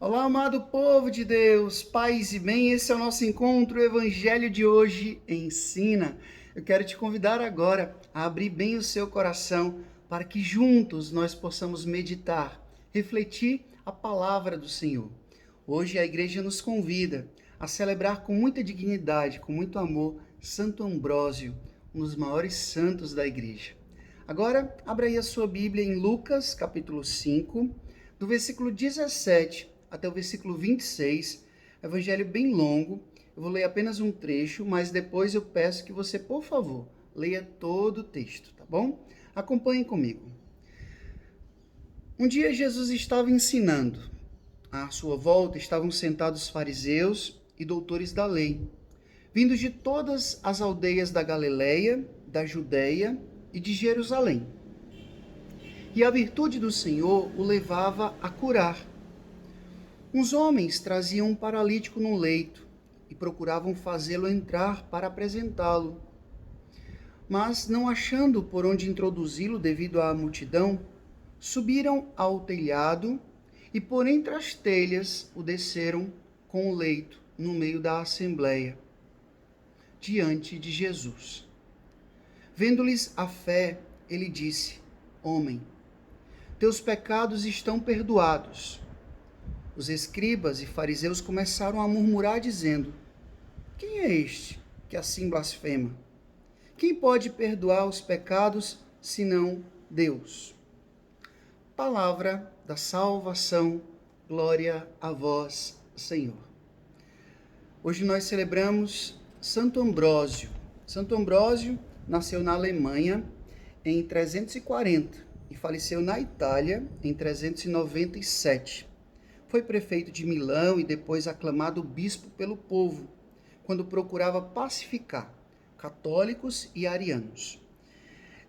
Olá, amado povo de Deus, paz e bem, esse é o nosso encontro, o Evangelho de hoje ensina. Eu quero te convidar agora a abrir bem o seu coração para que juntos nós possamos meditar, refletir a palavra do Senhor. Hoje a igreja nos convida a celebrar com muita dignidade, com muito amor, Santo Ambrósio, um dos maiores santos da igreja. Agora, abra aí a sua Bíblia em Lucas, capítulo 5, do versículo 17 até o versículo 26, evangelho bem longo. Eu vou ler apenas um trecho, mas depois eu peço que você, por favor, leia todo o texto, tá bom? Acompanhe comigo. Um dia Jesus estava ensinando. À sua volta estavam sentados fariseus e doutores da lei, vindos de todas as aldeias da Galileia, da Judeia e de Jerusalém. E a virtude do Senhor o levava a curar. Uns homens traziam um paralítico no leito e procuravam fazê-lo entrar para apresentá-lo. Mas, não achando por onde introduzi-lo devido à multidão, subiram ao telhado e por entre as telhas o desceram com o leito no meio da assembleia, diante de Jesus. Vendo-lhes a fé, ele disse: Homem, teus pecados estão perdoados. Os escribas e fariseus começaram a murmurar, dizendo: Quem é este que assim blasfema? Quem pode perdoar os pecados, senão Deus? Palavra da salvação, glória a vós, Senhor. Hoje nós celebramos Santo Ambrósio. Santo Ambrósio nasceu na Alemanha em 340 e faleceu na Itália em 397. Foi prefeito de Milão e depois aclamado bispo pelo povo, quando procurava pacificar católicos e arianos.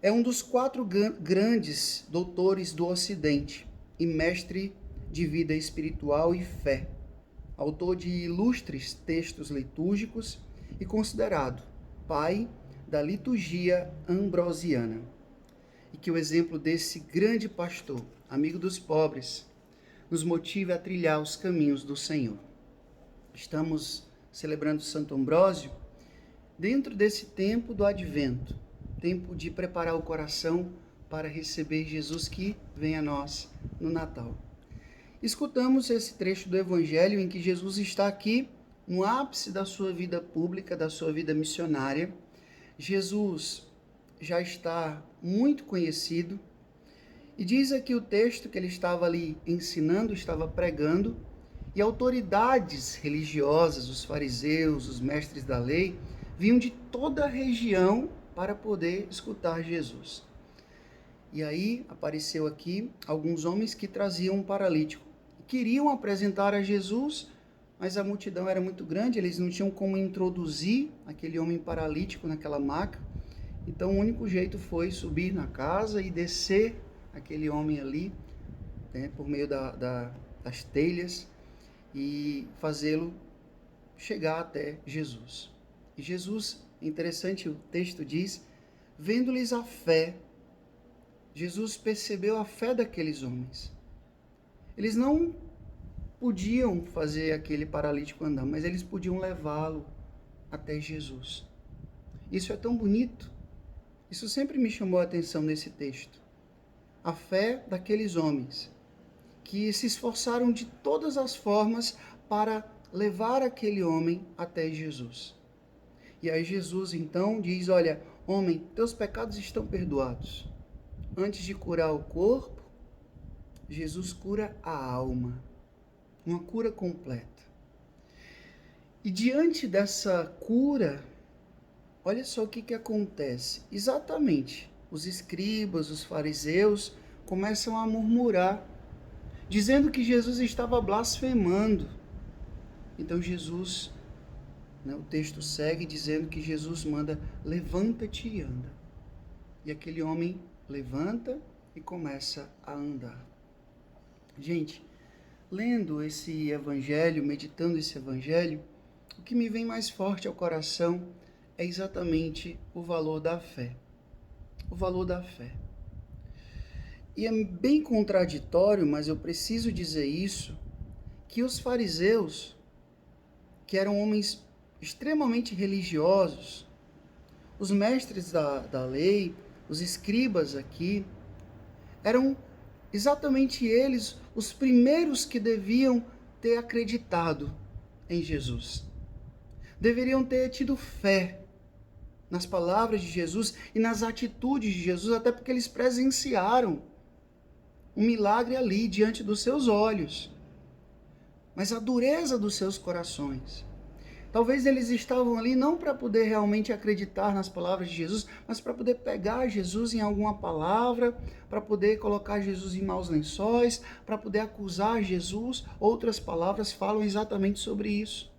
É um dos 4 grandes doutores do Ocidente e mestre de vida espiritual e fé, autor de ilustres textos litúrgicos e considerado pai da liturgia ambrosiana. E que o exemplo desse grande pastor, amigo dos pobres, nos motive a trilhar os caminhos do Senhor. Estamos celebrando Santo Ambrósio dentro desse tempo do Advento, tempo de preparar o coração para receber Jesus que vem a nós no Natal. Escutamos esse trecho do Evangelho em que Jesus está aqui no ápice da sua vida pública, da sua vida missionária. Jesus já está muito conhecido. E diz aqui o texto que ele estava ali ensinando, estava pregando, e autoridades religiosas, os fariseus, os mestres da lei, vinham de toda a região para poder escutar Jesus. E aí apareceu aqui alguns homens que traziam um paralítico. Queriam apresentar a Jesus, mas a multidão era muito grande, eles não tinham como introduzir aquele homem paralítico naquela maca. Então o único jeito foi subir na casa e descer aquele homem ali, né, por meio das telhas, e fazê-lo chegar até Jesus. E Jesus, interessante, o texto diz, vendo-lhes a fé, Jesus percebeu a fé daqueles homens. Eles não podiam fazer aquele paralítico andar, mas eles podiam levá-lo até Jesus. Isso é tão bonito. Isso sempre me chamou a atenção nesse texto. A fé daqueles homens que se esforçaram de todas as formas para levar aquele homem até Jesus. E aí Jesus então diz: olha, homem, teus pecados estão perdoados. Antes de curar o corpo, Jesus cura a alma. Uma cura completa. E diante dessa cura, olha só o que acontece. Exatamente. Os escribas, os fariseus, começam a murmurar, dizendo que Jesus estava blasfemando. Então Jesus, o texto segue dizendo que Jesus manda: levanta-te e anda. E aquele homem levanta e começa a andar. Gente, lendo esse evangelho, meditando esse evangelho, o que me vem mais forte ao coração é exatamente o valor da fé. O valor da fé. E é bem contraditório, mas eu preciso dizer isso, que os fariseus, que eram homens extremamente religiosos, os mestres da lei, os escribas aqui, eram exatamente eles os primeiros que deviam ter acreditado em Jesus. Deveriam ter tido fé nas palavras de Jesus e nas atitudes de Jesus, até porque eles presenciaram um milagre ali diante dos seus olhos. Mas a dureza dos seus corações. Talvez eles estavam ali não para poder realmente acreditar nas palavras de Jesus, mas para poder pegar Jesus em alguma palavra, para poder colocar Jesus em maus lençóis, para poder acusar Jesus. Outras palavras falam exatamente sobre isso.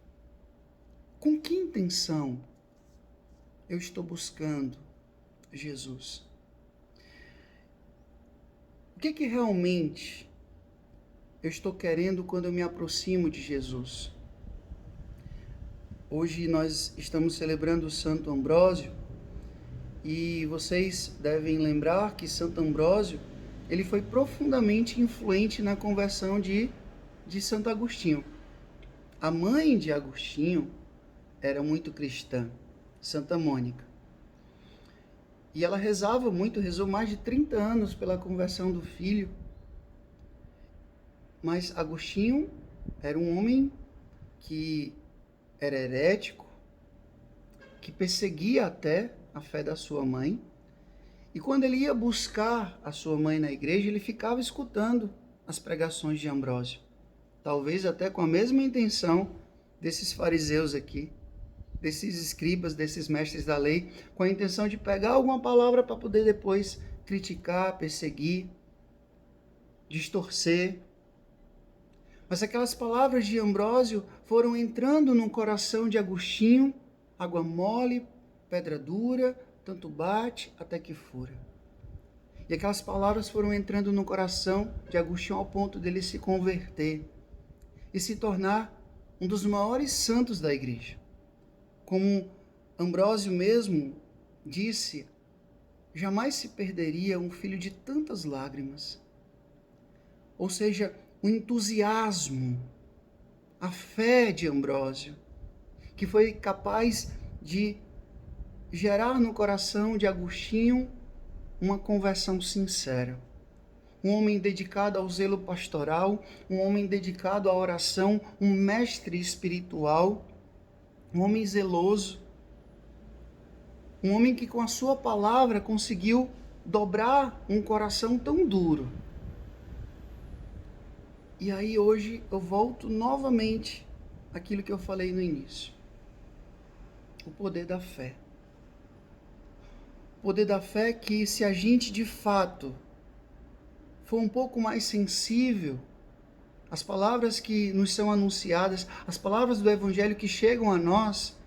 Com que intenção eu estou buscando Jesus? O que realmente eu estou querendo quando eu me aproximo de Jesus? Hoje nós estamos celebrando o Santo Ambrósio e vocês devem lembrar que Santo Ambrósio ele foi profundamente influente na conversão de Santo Agostinho. A mãe de Agostinho era muito cristã, Santa Mônica. E ela rezava muito, rezou mais de 30 anos pela conversão do filho. Mas Agostinho era um homem que era herético, que perseguia até a fé da sua mãe. E quando ele ia buscar a sua mãe na igreja, ele ficava escutando as pregações de Ambrósio. Talvez até com a mesma intenção desses fariseus aqui, desses escribas, desses mestres da lei, com a intenção de pegar alguma palavra para poder depois criticar, perseguir, distorcer. Mas aquelas palavras de Ambrósio foram entrando no coração de Agostinho, água mole, pedra dura, tanto bate até que fura. E aquelas palavras foram entrando no coração de Agostinho ao ponto dele se converter e se tornar um dos maiores santos da igreja. Como Ambrósio mesmo disse, jamais se perderia um filho de tantas lágrimas. Ou seja, o entusiasmo, a fé de Ambrósio, que foi capaz de gerar no coração de Agostinho uma conversão sincera. Um homem dedicado ao zelo pastoral, um homem dedicado à oração, um mestre espiritual, um homem zeloso, um homem que com a sua palavra conseguiu dobrar um coração tão duro. E aí hoje eu volto novamente àquilo que eu falei no início. O poder da fé. O poder da fé que, se a gente de fato for um pouco mais sensível às palavras que nos são anunciadas, as palavras do Evangelho que chegam a nós,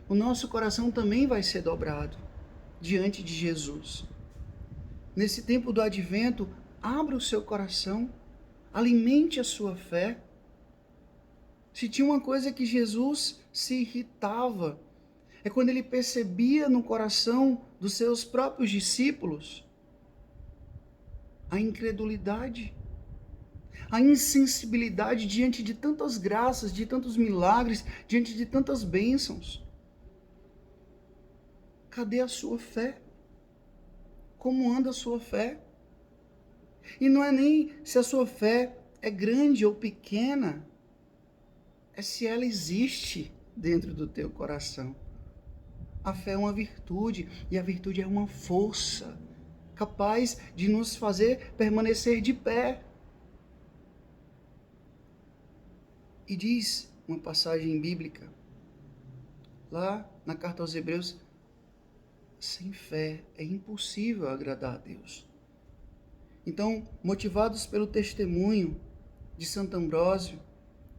o nosso coração também vai ser dobrado diante de Jesus. Nesse tempo do Advento, abra o seu coração, alimente a sua fé. Se tinha uma coisa que Jesus se irritava, é quando ele percebia no coração dos seus próprios discípulos a incredulidade, a insensibilidade diante de tantas graças, de tantos milagres, diante de tantas bênçãos. Cadê a sua fé? Como anda a sua fé? E não é nem se a sua fé é grande ou pequena, é se ela existe dentro do teu coração. A fé é uma virtude, e a virtude é uma força capaz de nos fazer permanecer de pé. E diz uma passagem bíblica, lá na carta aos Hebreus, sem fé é impossível agradar a Deus. Então, motivados pelo testemunho de Santo Ambrósio,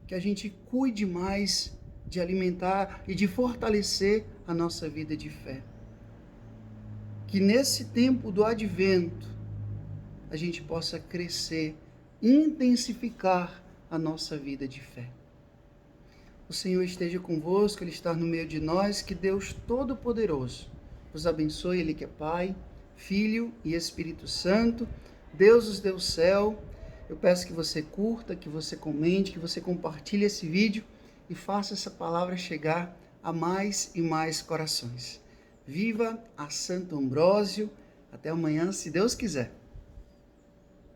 que a gente cuide mais de alimentar e de fortalecer a nossa vida de fé. Que nesse tempo do Advento, a gente possa crescer, intensificar a nossa vida de fé. O Senhor esteja convosco, Ele está no meio de nós, que Deus Todo-Poderoso vos abençoe, Ele que é Pai, Filho e Espírito Santo, Deus os deu o céu, Eu peço que você curta, que você comente, que você compartilhe esse vídeo e faça essa palavra chegar a mais e mais corações. Viva a Santo Ambrósio. Até amanhã, se Deus quiser.